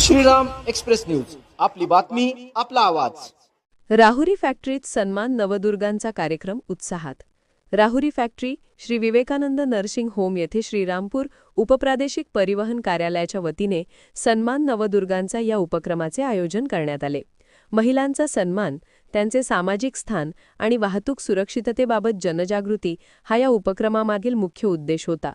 Shriram express news, आपली बातमी आपला आवाज। राहुरी फॅक्टरीत सन्मान नवदुर्गांचा कार्यक्रम उत्साहात। Rahuri factory Shri Vivekanand nursing home येथे श्रीरामपूर उपप्रादेशिक परिवहन कार्यालयाच्या वतीने सन्मान नवदुर्गांचा या उपक्रमाचे आयोजन करण्यात आले। महिलांचा सन्मान, त्यांचे सामाजिक स्थान आणि वाहतूक सुरक्षिततेबाबत जनजागृती हा या उपक्रमामागील मुख्य उद्देश होता।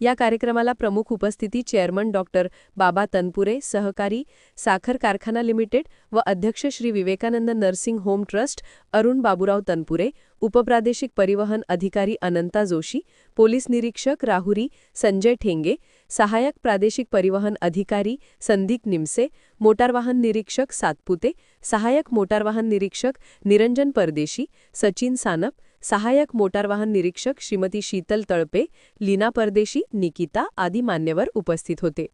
या कार्यक्रमाला प्रमुख उपस्थिती चेअरमन डॉक्टर बाबा तनपुरे, सहकारी साखर कारखाना लिमिटेड व अध्यक्ष Shri Vivekanand nursing home trust Arun Baburao Tanpure, उपप्रादेशिक परिवहन अधिकारी अनंता जोशी, पोलीस निरीक्षक राहुरी संजय ठेंगे, सहायक प्रादेशिक परिवहन अधिकारी संदीप निमसे, मोटारवाहन निरीक्षक सातपुते, सहायक मोटारवाहन निरीक्षक निरंजन परदेशी, सचिन सानप, सहायक मोटारवाहन निरीक्षक श्रीमती शीतल तळपे, लीना परदेशी, निकिता आदी मान्यवर उपस्थित होते।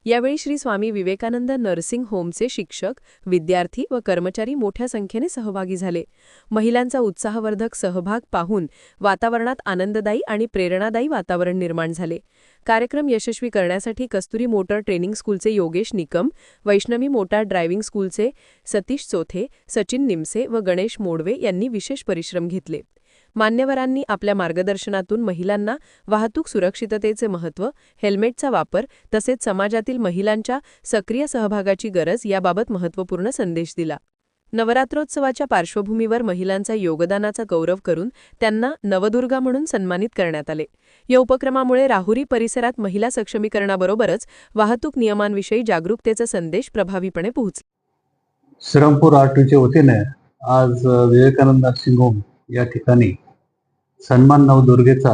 यावेळी श्री स्वामी विवेकानंद नर्सिंग होमचे शिक्षक, विद्यार्थी व कर्मचारी मोठ्या संख्येने सहभागी झाले। महिलांचा उत्साहवर्धक सहभाग पाहून वातावरणात आनंददायी आणि प्रेरणादायी वातावरण निर्माण झाले। कार्यक्रम यशस्वी करण्यासाठी कस्तुरी मोटर ट्रेनिंग स्कूलचे योगेश निकम, वैष्णवी मोटार ड्रायव्हिंग स्कूलचे सतीश चोथे, सचिन निमसे व गणेश मोडवे यांनी विशेष परिश्रम घेतले। मान्यवरांनी आपल्या मार्गदर्शनातून महिलांना वाहतूक सुरक्षिततेचे महत्त्व, हेल्मेटचा वापर तसेच समाजातील महिलांच्या सक्रिय सहभागाची गरज याबाबत महत्त्वपूर्ण संदेश दिला। नवरात्रोत्सवाच्या पार्श्वभूमीवर महिलांचा योगदानाचा गौरव करून त्यांना नवदुर्गा म्हणून सन्मानित करण्यात आले। या उपक्रमामुळे राहुरी परिसरात महिला सक्षमीकरणाबरोबरच वाहतूक नियमांविषयी जागरूकतेचा संदेश प्रभावीपणे पोहोचला। श्रीरामपूर आरटीच्या वतीने आज विवेकानंद नर्सिंग होम या ठिकाणी सन्मान नवदुर्गेचा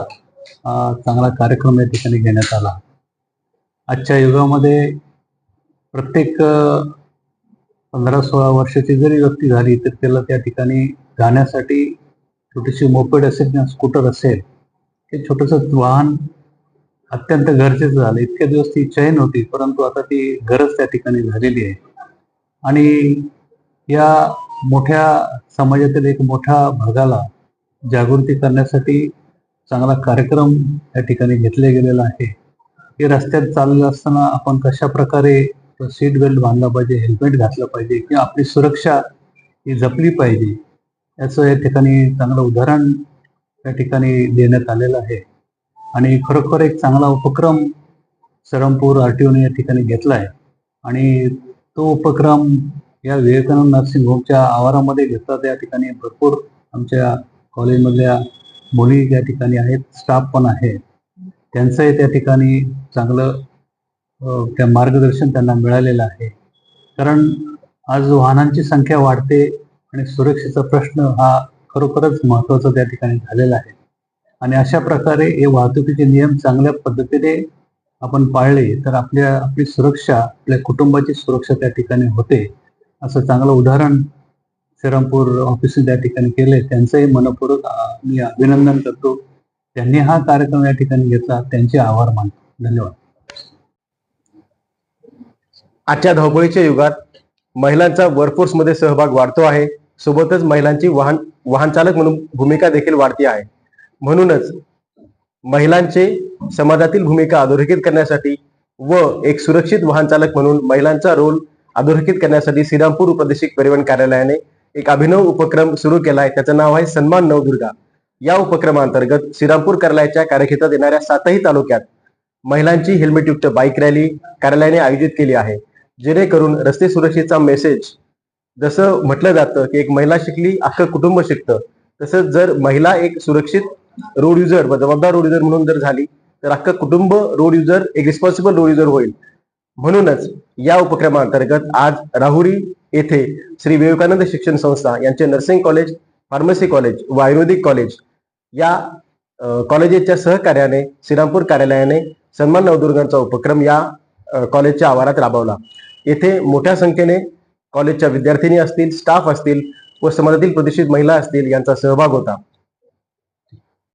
चांगला कार्यक्रम या ठिकाणी घेण्यात आला। आजच्या युगामध्ये प्रत्येक 15-16 वर्षाची जरी व्यक्ती झाली तर त्याला त्या ठिकाणी जाण्यासाठी छोटीशी मोपेड असेल किंवा स्कूटर असेल, हे छोटंसं वाहन अत्यंत गरजेचं झालं। इतके दिवस ती इच्छाही नव्हती, परंतु आता ती गरज त्या ठिकाणी झालेली आहे। आणि या मोठ्या समाजातील एक मोठ्या भागाला जागृती करण्यासाठी चांगला कार्यक्रम या ठिकाणी घेतला गेलेला आहे। हे रस्त्यात चालत असताना आपण कशा प्रकारे सीट बेल्ट बांधला पाहिजे, हेल्मेट घातलं पाहिजे किंवा आपली सुरक्षा ही जपली पाहिजे, याचं या ठिकाणी चांगलं उदाहरण या ठिकाणी देण्यात आलेलं आहे। आणि खरोखर एक चांगला उपक्रम श्रीरामपूर आरटीओने या ठिकाणी घेतला आहे। आणि तो उपक्रम या विवेकानंद नर्सिंग होमच्या आवारामध्ये घेतला। त्या ठिकाणी भरपूर आमच्या कॉलेजमधल्या मुली त्या ठिकाणी आहेत, स्टाफ पण आहे, त्यांचंही त्या ठिकाणी चांगलं त्या मार्गदर्शन त्यांना मिळालेलं आहे। कारण आज वाहनांची संख्या वाढते आणि सुरक्षेचा प्रश्न हा खरोखरच महत्त्वाचा त्या ठिकाणी झालेला आहे। आणि अशा प्रकारे हे वाहतुकीचे नियम चांगल्या पद्धतीने आपण पाळले तर आपली सुरक्षा, आपल्या कुटुंबाची सुरक्षा त्या ठिकाणी होते, असं चांगलं उदाहरण श्रीरामपूर ऑफिसने त्या ठिकाणी केले। त्यांचंही मनपूर्वक मी अभिनंदन करतो। त्यांनी हा कार्यक्रम या ठिकाणी घेतला, त्यांचे आभार मानतो। धन्यवाद। आजच्या धावपळीच्या युगात महिलांचा वर्कफोर्समध्ये सहभाग वाढतो आहे, सोबतच महिलांची वाहन चालक म्हणून भूमिका देखील वाढती आहे। म्हणूनच महिलांचे समाजातील भूमिका अधोरेखित करण्यासाठी व एक सुरक्षित वाहन चालक म्हणून महिलांचा रोल अधोरेखित करण्यासाठी श्रीरामपूर उपप्रादेशिक परिवहन कार्यालयाने एक अभिनव उपक्रम सुरू केला आहे। त्याचं नाव आहे सन्मान नवदुर्गा। या उपक्रमांतर्गत श्रीरामपूर कार्यालयाच्या कार्यक्षेत्रात येणाऱ्या 7ही तालुक्यात महिलांची हेल्मेटयुक्त बाईक रॅली कार्यालयाने आयोजित केली आहे, जेणेकरून रस्ते सुरक्षेचा मेसेज, जसं म्हटलं जातं की एक महिला शिकली अख्खं कुटुंब शिकतं, तसंच जर महिला एक सुरक्षित रोड युजर व जबाबदार रोड युजर म्हणून जर झाली तर अख्खं कुटुंब रोड युजर, एक रिस्पॉन्सिबल रोड युजर होईल। म्हणूनच या उपक्रमांतर्गत आज राहुरी येथे श्री विवेकानंद शिक्षण संस्था यांचे नर्सिंग कॉलेज, फार्मसी कॉलेज व आयुर्वेदिक कॉलेज या कॉलेजेसच्या सहकार्याने श्रीरामपूर कार्यालयाने सन्मान नवदुर्गांचा उपक्रम या कॉलेजच्या आवारात राबवला। येथे मोठ्या संख्येने कॉलेजच्या विद्यार्थिनी असतील, स्टाफ असतील व समाजातील प्रतिष्ठित महिला असतील यांचा सहभाग होता।